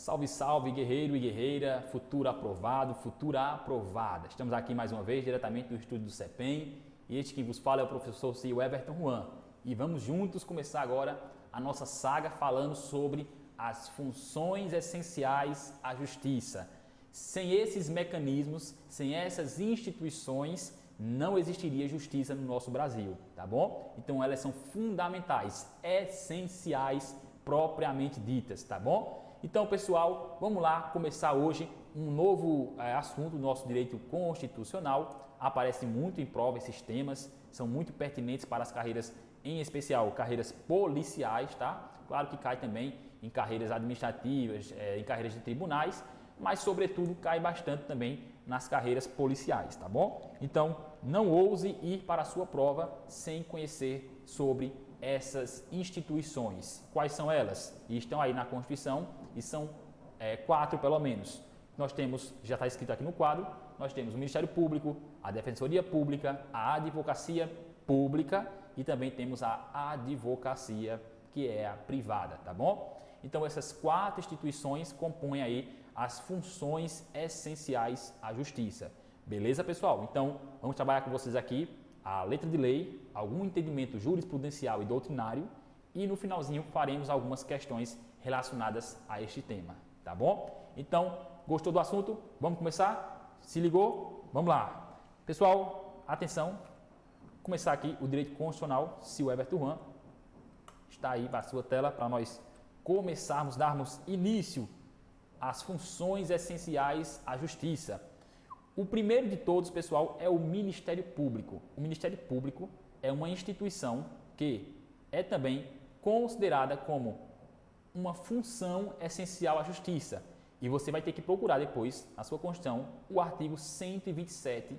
Salve, salve, guerreiro e guerreira, futuro aprovado, futura aprovada. Estamos aqui mais uma vez, diretamente do estúdio do CEPEM, e este que vos fala é o professor CEO Everton Juan. E vamos juntos começar agora a nossa saga falando sobre as funções essenciais à justiça. Sem esses mecanismos, sem essas instituições, não existiria justiça no nosso Brasil, tá bom? Então elas são fundamentais, essenciais, propriamente ditas, tá bom? Então, pessoal, vamos lá começar hoje um novo assunto do nosso direito constitucional. Aparece muito em prova esses temas, são muito pertinentes para as carreiras, em especial carreiras policiais, tá? Claro que cai também em carreiras administrativas, em carreiras de tribunais, mas sobretudo cai bastante também nas carreiras policiais, tá bom? Então, não ouse ir para a sua prova sem conhecer sobre essas instituições. Quais são elas? E estão aí na Constituição e são 4 pelo menos. Nós temos, já está escrito aqui no quadro, nós temos o Ministério Público, a Defensoria Pública, a Advocacia Pública e também temos a Advocacia, que é a privada, tá bom? Então essas 4 instituições compõem aí as funções essenciais à justiça. Beleza, pessoal? Então vamos trabalhar com vocês aqui a letra de lei, algum entendimento jurisprudencial e doutrinário e no finalzinho faremos algumas questões relacionadas a este tema, tá bom? Então, gostou do assunto? Vamos começar? Se ligou? Vamos lá. Pessoal, atenção, começar aqui o direito constitucional, CEO Everton Juan, está aí para a sua tela para nós começarmos, darmos início às funções essenciais à justiça. O primeiro de todos, pessoal, é o Ministério Público. O Ministério Público é uma instituição que é também considerada como uma função essencial à justiça. E você vai ter que procurar depois, na sua Constituição, o artigo 127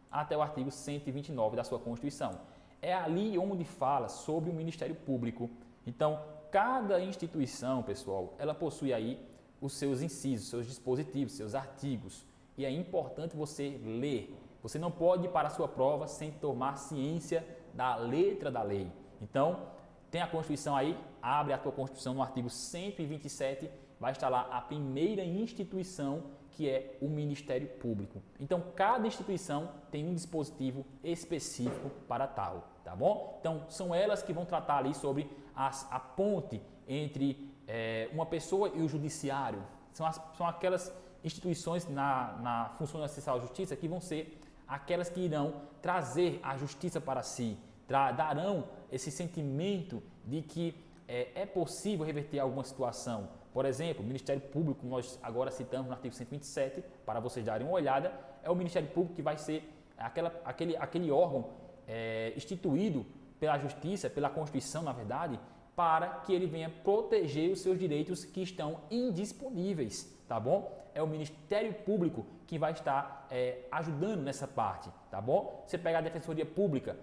até o artigo 129 da sua Constituição. É ali onde fala sobre o Ministério Público. Então, cada instituição, pessoal, ela possui aí os seus incisos, seus dispositivos, seus artigos. E é importante você ler. Você não pode ir para a sua prova sem tomar ciência da letra da lei. Então, tem a Constituição aí, abre a tua Constituição no artigo 127, vai estar lá a primeira instituição, que é o Ministério Público. Então, cada instituição tem um dispositivo específico para tal, tá bom? Então, são elas que vão tratar ali sobre a ponte entre uma pessoa e o judiciário. São aquelas instituições na função essencial à justiça que vão ser aquelas que irão trazer a justiça para si, darão esse sentimento de que é possível reverter alguma situação. Por exemplo, o Ministério Público, nós agora citamos no artigo 127, para vocês darem uma olhada, é o Ministério Público que vai ser aquele órgão instituído pela Justiça, pela Constituição, na verdade, para que ele venha proteger os seus direitos que estão indisponíveis, tá bom? É o Ministério Público que vai estar ajudando nessa parte, tá bom? Você pega a Defensoria Pública,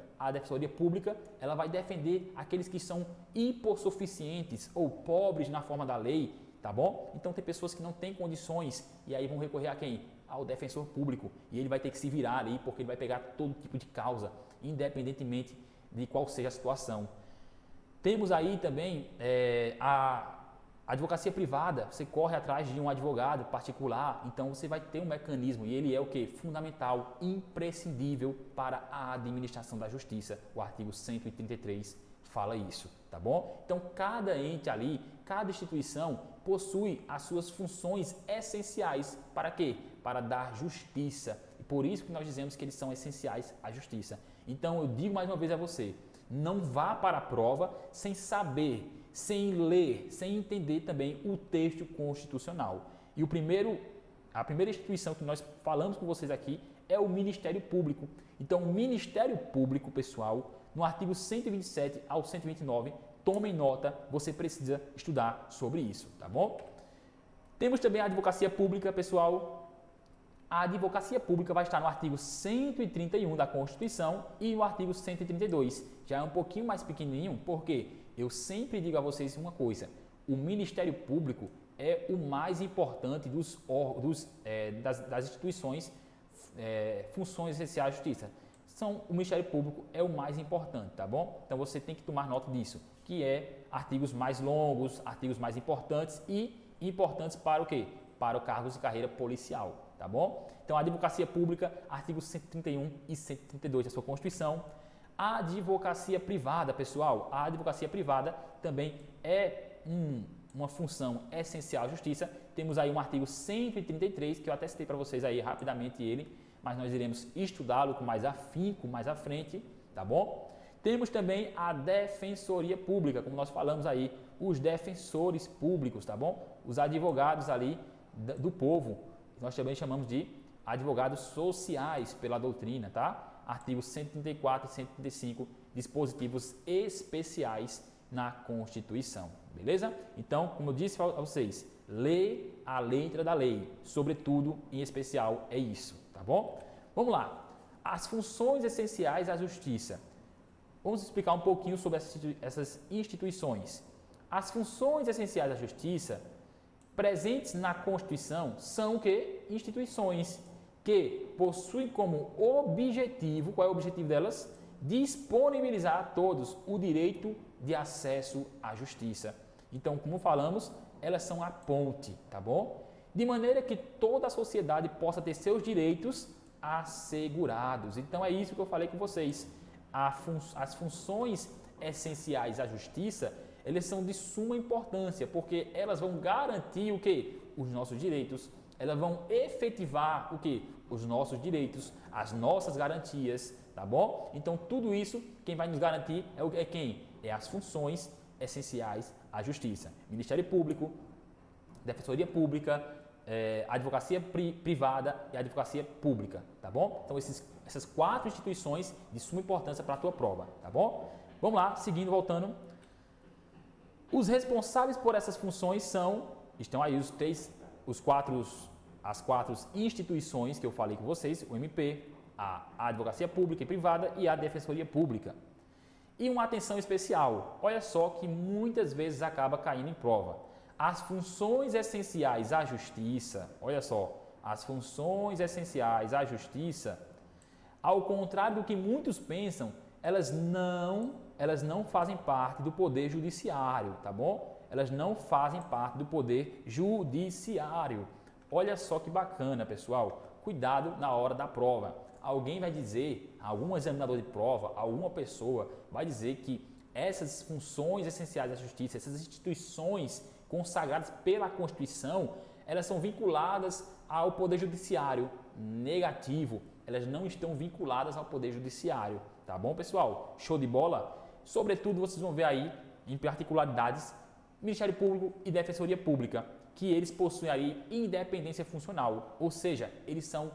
ela vai defender aqueles que são hipossuficientes ou pobres na forma da lei, tá bom? Então tem pessoas que não têm condições e aí vão recorrer a quem? Ao defensor público, e ele vai ter que se virar ali porque ele vai pegar todo tipo de causa, independentemente de qual seja a situação. Temos aí também a advocacia privada, você corre atrás de um advogado particular, então você vai ter um mecanismo e ele é o que? Fundamental, imprescindível para a administração da justiça. O artigo 133 fala isso, tá bom? Então cada ente ali, cada instituição possui as suas funções essenciais para quê? Para dar justiça. E por isso que nós dizemos que eles são essenciais à justiça. Então eu digo mais uma vez a você, não vá para a prova sem saber, sem ler, sem entender também o texto constitucional. E a primeira instituição que nós falamos com vocês aqui é o Ministério Público. Então, o Ministério Público, pessoal, no artigo 127 ao 129, tomem nota, você precisa estudar sobre isso, tá bom? Temos também a Advocacia Pública, pessoal. A Advocacia Pública vai estar no artigo 131 da Constituição e no artigo 132. Já é um pouquinho mais pequenininho, porque eu sempre digo a vocês uma coisa, o Ministério Público é o mais importante das instituições, funções essenciais à justiça. O Ministério Público é o mais importante, tá bom? Então você tem que tomar nota disso, que é artigos mais longos, artigos mais importantes e importantes para o quê? Para o cargos de carreira policial, tá bom? Então, a advocacia pública, artigos 131 e 132 da sua Constituição. A advocacia privada, pessoal, a advocacia privada também é uma função essencial à justiça. Temos aí um artigo 133, que eu até citei para vocês aí rapidamente ele, mas nós iremos estudá-lo com mais afinco mais à frente, tá bom? Temos também a defensoria pública, como nós falamos aí, os defensores públicos, tá bom? Os advogados ali do povo, nós também chamamos de advogados sociais pela doutrina, tá? Artigos 134 e 135, dispositivos especiais na Constituição, beleza? Então, como eu disse a vocês, lê a letra da lei, sobretudo, em especial, é isso, tá bom? Vamos lá, as funções essenciais à justiça. Vamos explicar um pouquinho sobre essas instituições. As funções essenciais da justiça presentes na Constituição são o quê? Instituições que possuem como objetivo, qual é o objetivo delas? Disponibilizar a todos o direito de acesso à justiça. Então, como falamos, elas são a ponte, tá bom? De maneira que toda a sociedade possa ter seus direitos assegurados. Então, é isso que eu falei com vocês. As funções essenciais à justiça, elas são de suma importância, porque elas vão garantir o quê? Os nossos direitos. Elas vão efetivar o quê? Os nossos direitos, as nossas garantias, tá bom? Então, tudo isso, quem vai nos garantir é quem? É as funções essenciais à justiça. Ministério Público, Defensoria Pública, Advocacia Privada e Advocacia Pública, tá bom? Então, essas 4 instituições de suma importância para a tua prova, tá bom? Vamos lá, seguindo, voltando. Os responsáveis por essas funções estão aí as 4 instituições que eu falei com vocês, o MP, a Advocacia Pública e Privada e a Defensoria Pública. E uma atenção especial, olha só que muitas vezes acaba caindo em prova. As funções essenciais à justiça, olha só, as funções essenciais à justiça, ao contrário do que muitos pensam, elas não fazem parte do poder judiciário, tá bom? Elas não fazem parte do poder judiciário. Olha só que bacana, pessoal. Cuidado na hora da prova. Alguém vai dizer, algum examinador de prova, alguma pessoa vai dizer que essas funções essenciais da justiça, essas instituições consagradas pela Constituição, elas são vinculadas ao poder judiciário. Negativo. Elas não estão vinculadas ao poder judiciário. Tá bom, pessoal? Show de bola? Sobretudo, vocês vão ver aí, em particularidades, Ministério Público e Defensoria Pública, que eles possuem aí independência funcional, ou seja, eles são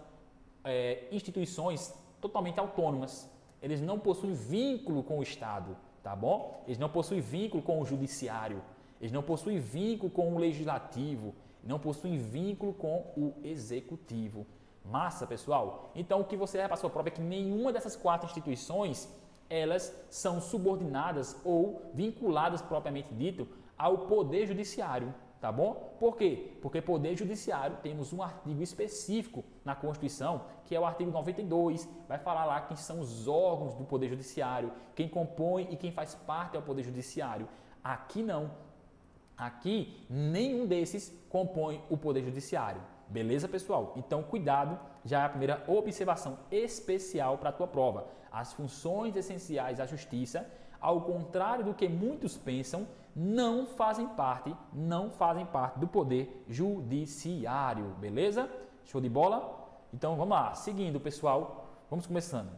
instituições totalmente autônomas. Eles não possuem vínculo com o Estado, tá bom? Eles não possuem vínculo com o Judiciário, eles não possuem vínculo com o Legislativo, não possuem vínculo com o Executivo. Massa, pessoal? Então, o que você vai para a sua prova é que nenhuma dessas 4 instituições, elas são subordinadas ou vinculadas, propriamente dito, ao Poder Judiciário, tá bom? Por quê? Porque Poder Judiciário, temos um artigo específico na Constituição, que é o artigo 92, vai falar lá quem são os órgãos do Poder Judiciário, quem compõe e quem faz parte ao Poder Judiciário. Aqui não. Aqui, nenhum desses compõe o Poder Judiciário. Beleza, pessoal? Então, cuidado, já é a primeira observação especial para a tua prova. As funções essenciais à justiça, ao contrário do que muitos pensam, não fazem parte do poder judiciário. Beleza? Show de bola? Então, vamos lá. Seguindo, pessoal, vamos começando.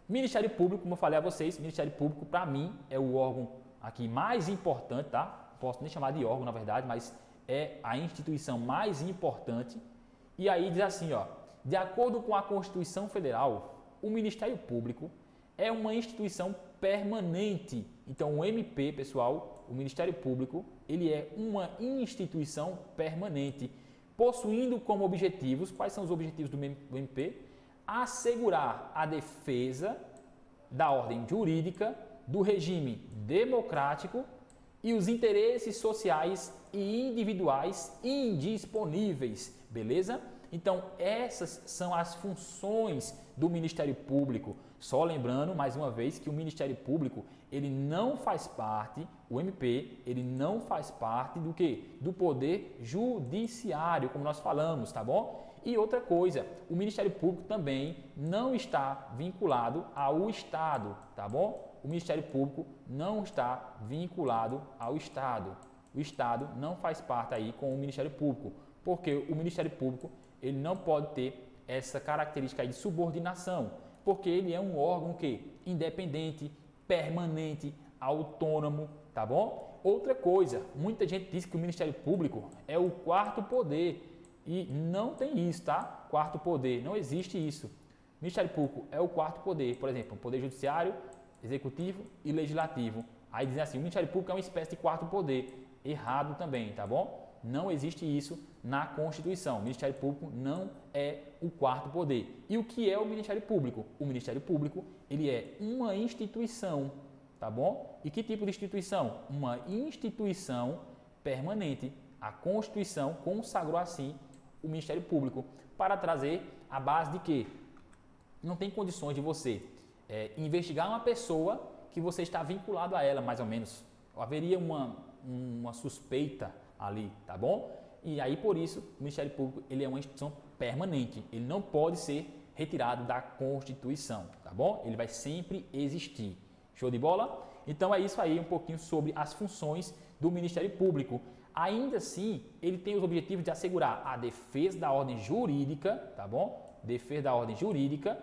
Ministério Público, como eu falei a vocês, Ministério Público, para mim, é o órgão aqui mais importante, tá? Não posso nem chamar de órgão, na verdade, mas é a instituição mais importante. E aí diz assim, ó, de acordo com a Constituição Federal, o Ministério Público é uma instituição permanente. Então, o MP, pessoal, o Ministério Público, ele é uma instituição permanente, possuindo como objetivos, quais são os objetivos do MP? Assegurar a defesa da ordem jurídica, do regime democrático e os interesses sociais e individuais indisponíveis, beleza? Então, essas são as funções do Ministério Público, Só lembrando, mais uma vez, que o Ministério Público, ele não faz parte, o MP, ele não faz parte do quê? Do Poder Judiciário, como nós falamos, tá bom? E outra coisa, o Ministério Público também não está vinculado ao Estado, tá bom? O Ministério Público não está vinculado ao Estado. O Estado não faz parte aí com o Ministério Público, porque o Ministério Público, ele não pode ter essa característica aí de subordinação, porque ele é um órgão que independente, permanente, autônomo, tá bom? Outra coisa, muita gente diz que o Ministério Público é o quarto poder e não tem isso, tá? Quarto poder, não existe isso. O Ministério Público é o quarto poder, por exemplo, o Poder Judiciário, Executivo e Legislativo. Aí dizem assim, o Ministério Público é uma espécie de quarto poder. Errado também, tá bom? Não existe isso na Constituição. O Ministério Público não é o quarto poder. E o que é o Ministério Público? O Ministério Público, ele é uma instituição, tá bom? E que tipo de instituição? Uma instituição permanente. A Constituição consagrou assim o Ministério Público para trazer a base de que não tem condições de você investigar uma pessoa que você está vinculado a ela, mais ou menos. Haveria uma suspeita ali, tá bom? E aí, por isso, o Ministério Público, ele é uma instituição permanente, ele não pode ser retirado da Constituição, tá bom? Ele vai sempre existir. Show de bola? Então é isso aí, um pouquinho sobre as funções do Ministério Público. Ainda assim, ele tem os objetivos de assegurar a defesa da ordem jurídica, tá bom? Defesa da ordem jurídica,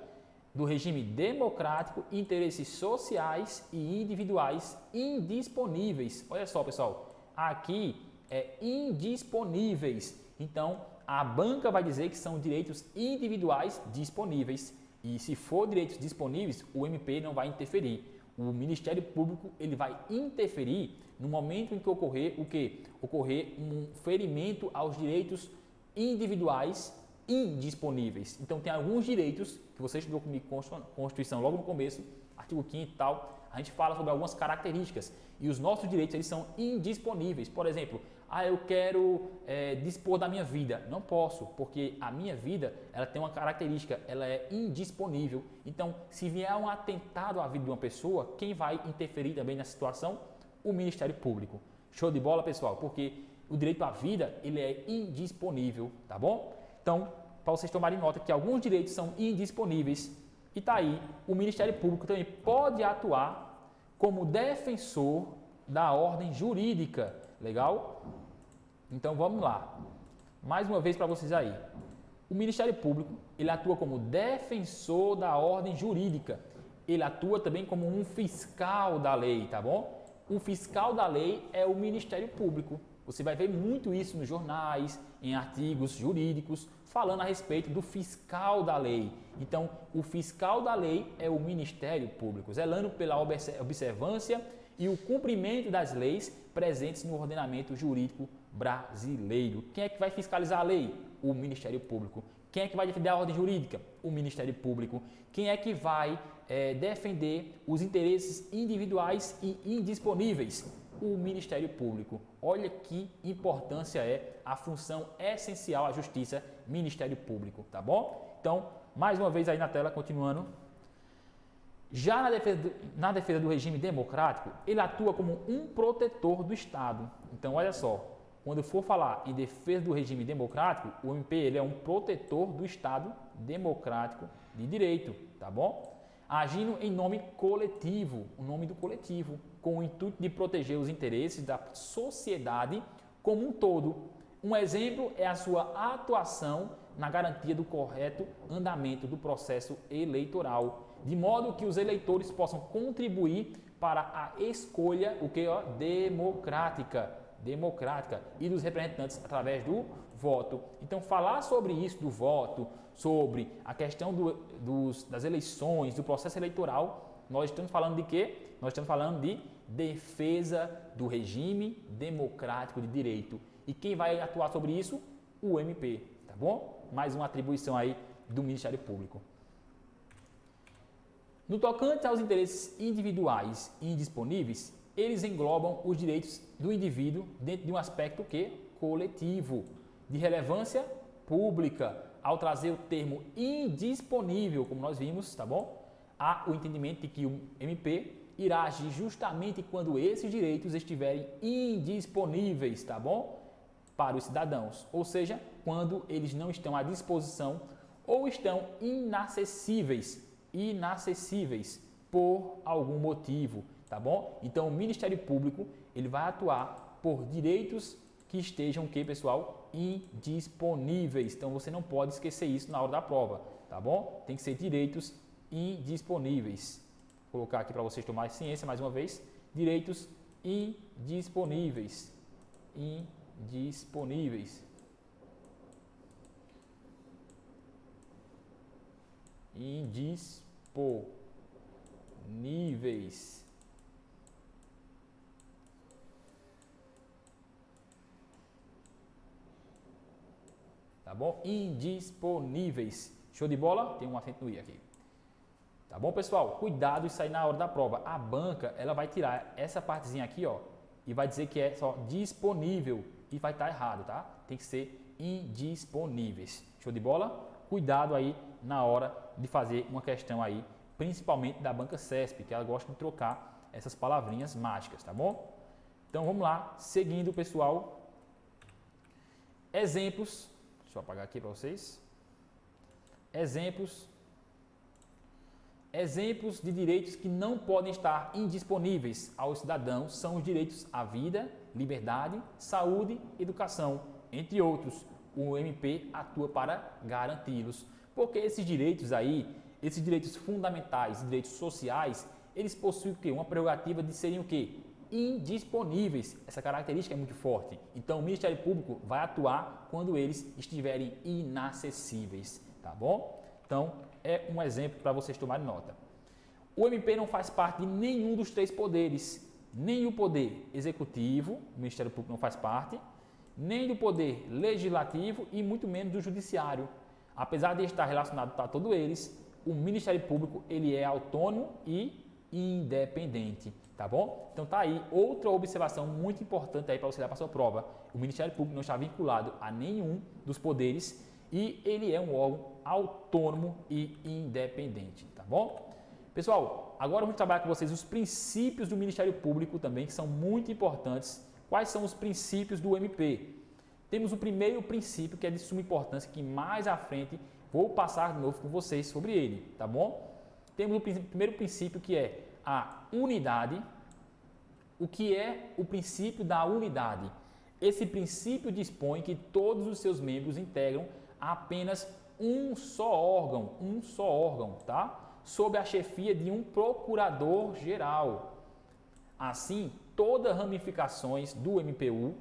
do regime democrático, interesses sociais e individuais indisponíveis. Olha só, pessoal, aqui é indisponíveis. Então, a banca vai dizer que são direitos individuais disponíveis. E se for direitos disponíveis, o MP não vai interferir. O Ministério Público, ele vai interferir no momento em que ocorrer o quê? Ocorrer um ferimento aos direitos individuais indisponíveis. Então, tem alguns direitos que você estudou comigo Constituição logo no começo, artigo 5º e tal, a gente fala sobre algumas características e os nossos direitos eles são indisponíveis. Por exemplo, eu quero dispor da minha vida. Não posso, porque a minha vida ela tem uma característica, ela é indisponível. Então, se vier um atentado à vida de uma pessoa, quem vai interferir também na situação? O Ministério Público. Show de bola, pessoal? Porque o direito à vida ele é indisponível, tá bom? Então, para vocês tomarem nota que alguns direitos são indisponíveis e está aí, o Ministério Público também pode atuar como defensor da ordem jurídica, legal? Então, vamos lá. Mais uma vez para vocês aí. O Ministério Público, ele atua como defensor da ordem jurídica. Ele atua também como um fiscal da lei, tá bom? O fiscal da lei é o Ministério Público. Você vai ver muito isso nos jornais, em artigos jurídicos, falando a respeito do fiscal da lei. Então, o fiscal da lei é o Ministério Público, zelando pela observância e o cumprimento das leis presentes no ordenamento jurídico brasileiro. Quem é que vai fiscalizar a lei? O Ministério Público. Quem é que vai defender a ordem jurídica? O Ministério Público. Quem é que vai defender os interesses individuais e indisponíveis? O Ministério Público. Olha que importância é a função essencial à justiça, Ministério Público, tá bom? Então, mais uma vez aí na tela, continuando. Já na defesa do regime democrático, ele atua como um protetor do Estado. Então, olha só, quando for falar em defesa do regime democrático, o MP ele é um protetor do Estado democrático de direito, tá bom? Agindo em nome coletivo, o nome do coletivo, com o intuito de proteger os interesses da sociedade como um todo. Um exemplo é a sua atuação na garantia do correto andamento do processo eleitoral, de modo que os eleitores possam contribuir para a escolha democrática e dos representantes através do voto. Então, falar sobre isso do voto, sobre a questão das eleições, do processo eleitoral, nós estamos falando de quê? Nós estamos falando de defesa do regime democrático de direito. E quem vai atuar sobre isso? O MP, tá bom? Mais uma atribuição aí do Ministério Público. No tocante aos interesses individuais e indisponíveis, eles englobam os direitos do indivíduo dentro de um aspecto coletivo, de relevância pública, ao trazer o termo indisponível, como nós vimos, tá bom? há o entendimento de que o MP irá agir justamente quando esses direitos estiverem indisponíveis, tá bom? Para os cidadãos, ou seja, quando eles não estão à disposição ou estão inacessíveis por algum motivo, tá bom? Então, o Ministério Público, ele vai atuar por direitos que estejam, pessoal? Indisponíveis. Então, você não pode esquecer isso na hora da prova, tá bom? Tem que ser direitos indisponíveis. Vou colocar aqui para vocês tomarem ciência mais uma vez. Direitos indisponíveis. Indisponíveis. Indisponíveis. Tá bom? Indisponíveis. Show de bola? Tem um acento no i aqui. Tá bom, pessoal? Cuidado isso aí na hora da prova. A banca, ela vai tirar essa partezinha aqui, ó, e vai dizer que é só disponível e vai estar errado, tá? Tem que ser indisponíveis. Show de bola? Cuidado aí na hora de fazer uma questão aí, principalmente da banca CESP, que ela gosta de trocar essas palavrinhas mágicas, tá bom? Então vamos lá, seguindo, pessoal. Exemplos. Deixa eu apagar aqui para vocês. Exemplos de direitos que não podem estar indisponíveis aos cidadãos são os direitos à vida, liberdade, saúde, educação, entre outros. O MP atua para garanti-los. Porque esses direitos aí, esses direitos fundamentais, direitos sociais, eles possuem o quê? Uma prerrogativa de serem o quê? Indisponíveis. Essa característica é muito forte. Então, o Ministério Público vai atuar quando eles estiverem inacessíveis, tá bom? Então, é um exemplo para vocês tomarem nota. O MP não faz parte de nenhum dos três poderes, nem o poder executivo, o Ministério Público não faz parte, nem do poder legislativo e muito menos do judiciário. Apesar de estar relacionado a todos eles, o Ministério Público ele é autônomo e independente, tá bom? Então tá aí outra observação muito importante aí para você dar para a sua prova. O Ministério Público não está vinculado a nenhum dos poderes e ele é um órgão autônomo e independente, tá bom? Pessoal, agora vamos trabalhar com vocês os princípios do Ministério Público também, que são muito importantes. Quais são os princípios do MP? Temos o primeiro princípio, que é de suma importância, que mais à frente vou passar de novo com vocês sobre ele, tá bom? Temos o primeiro princípio, que é a unidade. O que é o princípio da unidade? Esse princípio dispõe que todos os seus membros integram apenas um só órgão, tá? Sob a chefia de um procurador-geral. Assim, todas as ramificações do MPU,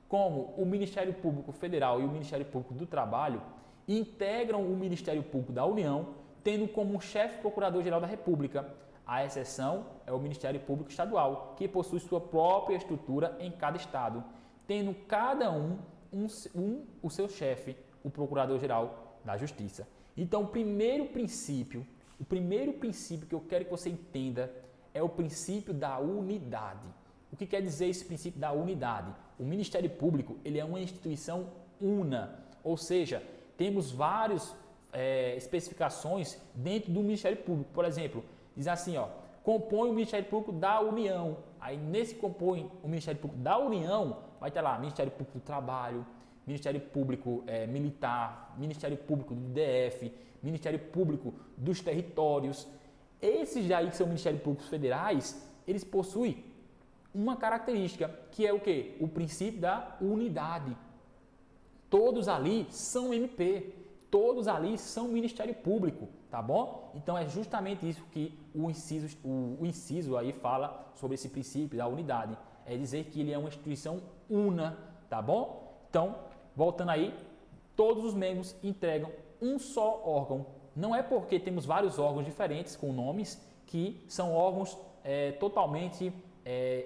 como o Ministério Público Federal e o Ministério Público do Trabalho, integram o Ministério Público da União, tendo como chefe procurador-geral da República. A exceção é o Ministério Público Estadual, que possui sua própria estrutura em cada estado, tendo cada o seu chefe, o Procurador-Geral da Justiça. Então, o primeiro princípio que eu quero que você entenda é o princípio da unidade. O que quer dizer esse princípio da unidade? O Ministério Público ele é uma instituição una, ou seja, temos várias especificações dentro do Ministério Público. Por exemplo, diz assim, ó, compõe o Ministério Público da União. Aí nesse compõe o Ministério Público da União, vai ter lá Ministério Público do Trabalho, Ministério Público Militar, Ministério Público do DF, Ministério Público dos Territórios. Esses aí que são Ministérios Públicos Federais, eles possuem uma característica, que é o quê? O princípio da unidade. Todos ali são MP, todos ali são Ministério Público, tá bom? Então é justamente isso que o inciso aí fala sobre esse princípio da unidade. É dizer que ele é uma instituição una, tá bom? Então, voltando aí, todos os membros entregam um só órgão. Não é porque temos vários órgãos diferentes com nomes que são órgãos totalmente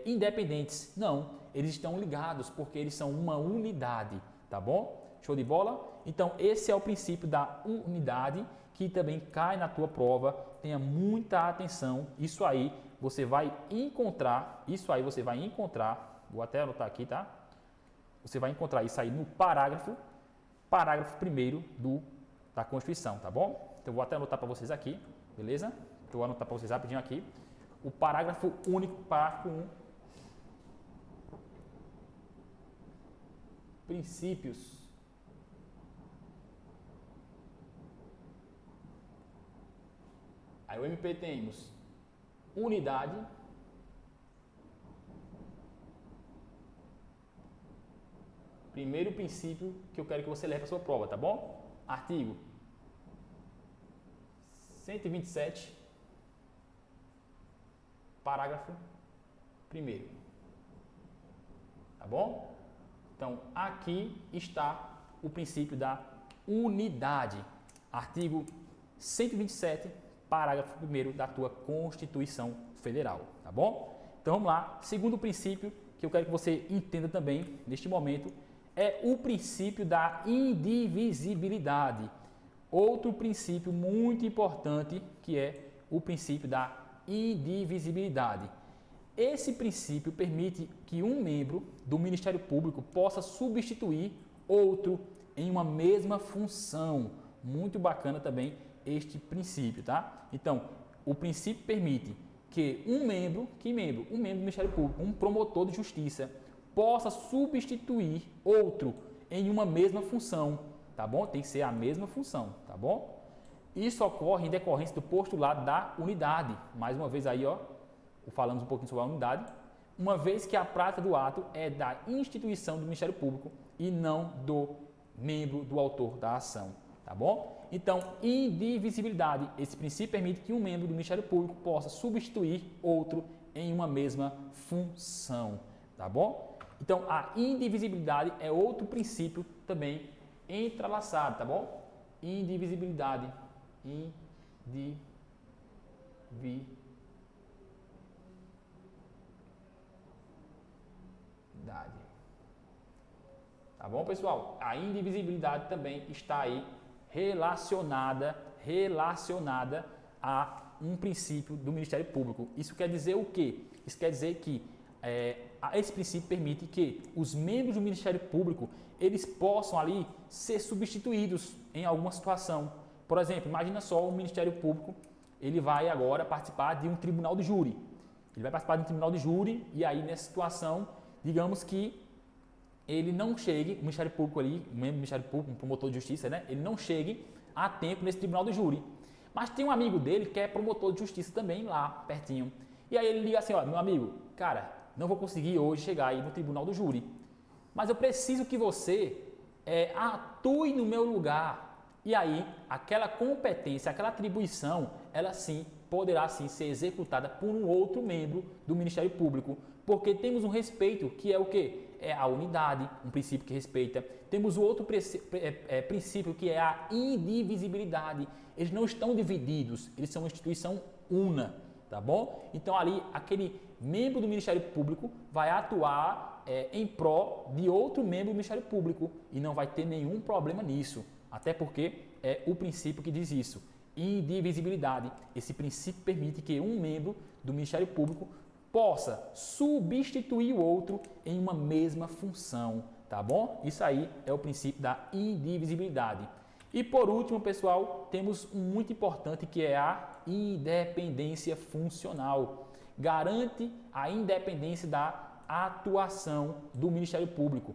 independentes. Não, eles estão ligados porque eles são uma unidade, tá bom? Show de bola? Então, esse é o princípio da unidade que também cai na tua prova. Tenha muita atenção. Isso aí você vai encontrar, vou até anotar aqui, tá? Você vai encontrar isso aí no parágrafo 1º da Constituição, tá bom? Então, vou até anotar para vocês aqui, beleza? eu vou anotar para vocês rapidinho aqui. O parágrafo único, parágrafo 1. Princípios. Aí o MP temos unidade, primeiro princípio que eu quero que você leve para a sua prova, tá bom? Artigo 127, parágrafo 1º, tá bom? Então, aqui está o princípio da unidade, artigo 127, parágrafo 1º da tua Constituição Federal, tá bom? Então, vamos lá. Segundo princípio que eu quero que você entenda também, neste momento, é o princípio da indivisibilidade. Outro princípio muito importante, que é o princípio da indivisibilidade. Esse princípio permite que um membro do Ministério Público possa substituir outro em uma mesma função. Muito bacana também este princípio, tá? Então, o princípio permite que um membro do Ministério Público, um promotor de justiça, possa substituir outro em uma mesma função, tá bom? Tem que ser a mesma função, tá bom? Isso ocorre em decorrência do postulado da unidade. Mais uma vez aí, ó, falamos um pouquinho sobre a unidade, uma vez que a prática do ato é da instituição do Ministério Público e não do membro do autor da ação, tá bom? Então, indivisibilidade, esse princípio permite que um membro do Ministério Público possa substituir outro em uma mesma função, tá bom? Então, a indivisibilidade é outro princípio também entrelaçado, tá bom? Indivisibilidade, tá bom, pessoal? A indivisibilidade também está aí relacionada a um princípio do Ministério Público. Isso quer dizer o quê? Isso quer dizer que esse princípio permite que os membros do Ministério Público eles possam ali ser substituídos em alguma situação. Por exemplo, imagina só o Ministério Público, ele vai agora participar de um tribunal de júri. Ele vai participar de um tribunal de júri e aí nessa situação, digamos que ele não chegue, o Ministério Público ali, o membro do Ministério Público, um promotor de justiça, né? Ele não chegue a tempo nesse tribunal de júri. Mas tem um amigo dele que é promotor de justiça também lá, pertinho. E aí ele liga assim, ó, meu amigo, cara, não vou conseguir hoje chegar aí no tribunal do júri, mas eu preciso que você atue no meu lugar. E aí, aquela competência, aquela atribuição, ela sim poderá sim ser executada por um outro membro do Ministério Público, porque temos um respeito que é o quê? É a unidade, um princípio que respeita. Temos o outro princípio que é a indivisibilidade. Eles não estão divididos, eles são uma instituição una, tá bom? Então ali, aquele membro do Ministério Público vai atuar em prol de outro membro do Ministério Público e não vai ter nenhum problema nisso, até porque é o princípio que diz isso, indivisibilidade. Esse princípio permite que um membro do Ministério Público possa substituir o outro em uma mesma função, tá bom? Isso aí é o princípio da indivisibilidade. E por último, pessoal, temos um muito importante que é a independência funcional. Garante a independência da atuação do Ministério Público.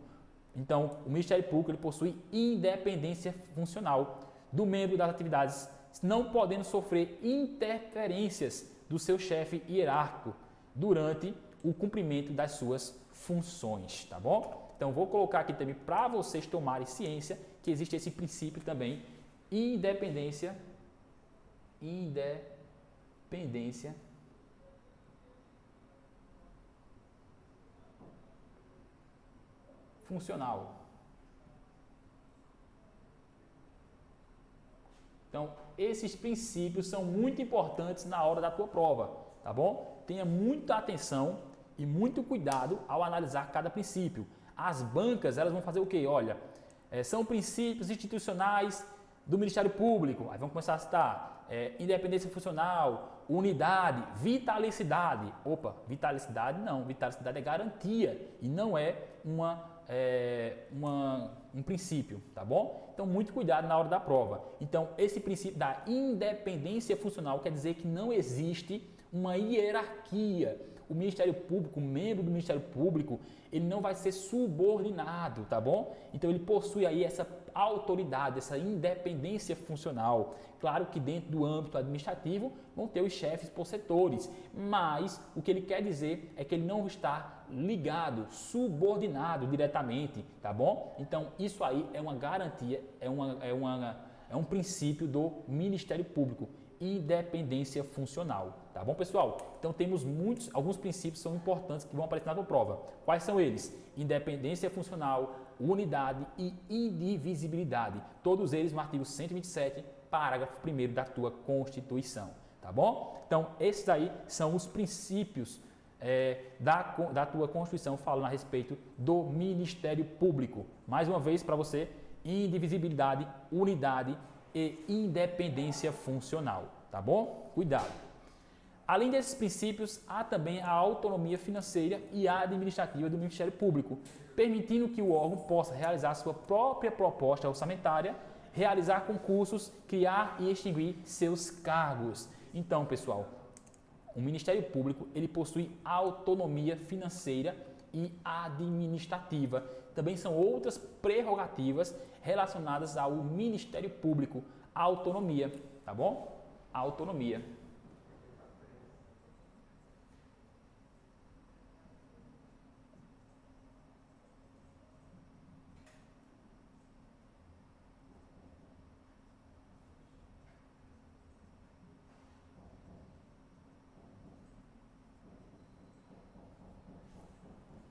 Então, o Ministério Público ele possui independência funcional do membro das atividades, não podendo sofrer interferências do seu chefe hierárquico durante o cumprimento das suas funções, tá bom? Então, vou colocar aqui também para vocês tomarem ciência que existe esse princípio também, independência funcional. Então, esses princípios são muito importantes na hora da tua prova, tá bom? Tenha muita atenção e muito cuidado ao analisar cada princípio. As bancas, elas vão fazer o quê? Olha, são princípios institucionais do Ministério Público. Aí vamos começar a citar independência funcional, unidade, vitalicidade. Opa, vitalicidade não. Vitalicidade é garantia e não é uma um princípio, tá bom? Então, muito cuidado na hora da prova. Então, esse princípio da independência funcional quer dizer que não existe uma hierarquia. O Ministério Público, o membro do Ministério Público, ele não vai ser subordinado, tá bom? Então, ele possui aí essa autoridade, essa independência funcional. Claro que dentro do âmbito administrativo vão ter os chefes por setores, mas o que ele quer dizer é que ele não está ligado, subordinado diretamente, tá bom? Então, isso aí é uma garantia, é um princípio do Ministério Público. Independência funcional, tá bom, pessoal? Então temos alguns princípios que são importantes que vão aparecer na tua prova. Quais são eles? Independência funcional, unidade e indivisibilidade. Todos eles no artigo 127, parágrafo 1º da tua Constituição, tá bom? Então esses aí são os princípios da tua Constituição falando a respeito do Ministério Público. Mais uma vez para você, indivisibilidade, unidade e independência funcional, tá bom? Cuidado. Além desses princípios, há também a autonomia financeira e administrativa do Ministério Público, permitindo que o órgão possa realizar sua própria proposta orçamentária, realizar concursos, criar e extinguir seus cargos. Então, pessoal, o Ministério Público ele possui autonomia financeira e administrativa. Também são outras prerrogativas relacionadas ao Ministério Público. A autonomia, tá bom? A autonomia.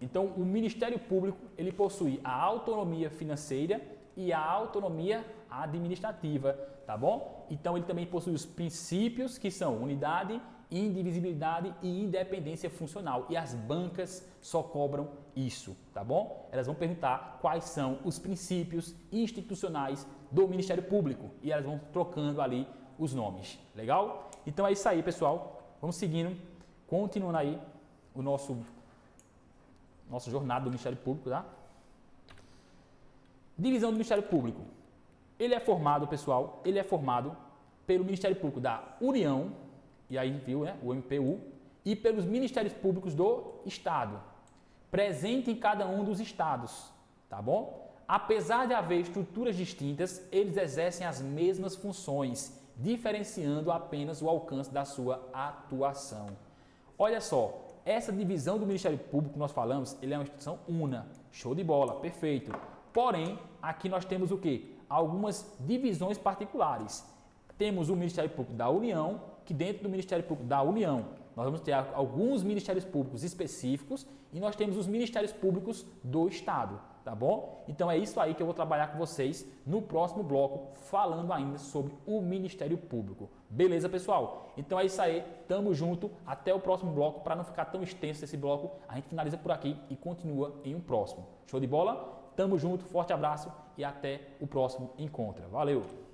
Então, o Ministério Público ele possui a autonomia financeira e a autonomia administrativa, tá bom? Então, ele também possui os princípios que são unidade, indivisibilidade e independência funcional. E as bancas só cobram isso, tá bom? Elas vão perguntar quais são os princípios institucionais do Ministério Público e elas vão trocando ali os nomes, legal? Então, é isso aí, pessoal. Vamos seguindo, continuando aí o nossa jornada do Ministério Público, tá? Divisão do Ministério Público. Ele é formado, pessoal, pelo Ministério Público da União, e aí viu, né, o MPU, e pelos Ministérios Públicos do Estado, presente em cada um dos estados, tá bom? Apesar de haver estruturas distintas, eles exercem as mesmas funções, diferenciando apenas o alcance da sua atuação. Olha só, essa divisão do Ministério Público que nós falamos, ele é uma instituição una, show de bola, perfeito. Porém, aqui nós temos o quê? Algumas divisões particulares. Temos o Ministério Público da União, que dentro do Ministério Público da União, nós vamos ter alguns Ministérios Públicos específicos e nós temos os Ministérios Públicos do Estado, tá bom? Então é isso aí que eu vou trabalhar com vocês no próximo bloco, falando ainda sobre o Ministério Público. Beleza, pessoal? Então é isso aí, tamo junto, até o próximo bloco, para não ficar tão extenso esse bloco, a gente finaliza por aqui e continua em um próximo. Show de bola? Tamo junto, forte abraço e até o próximo encontro. Valeu!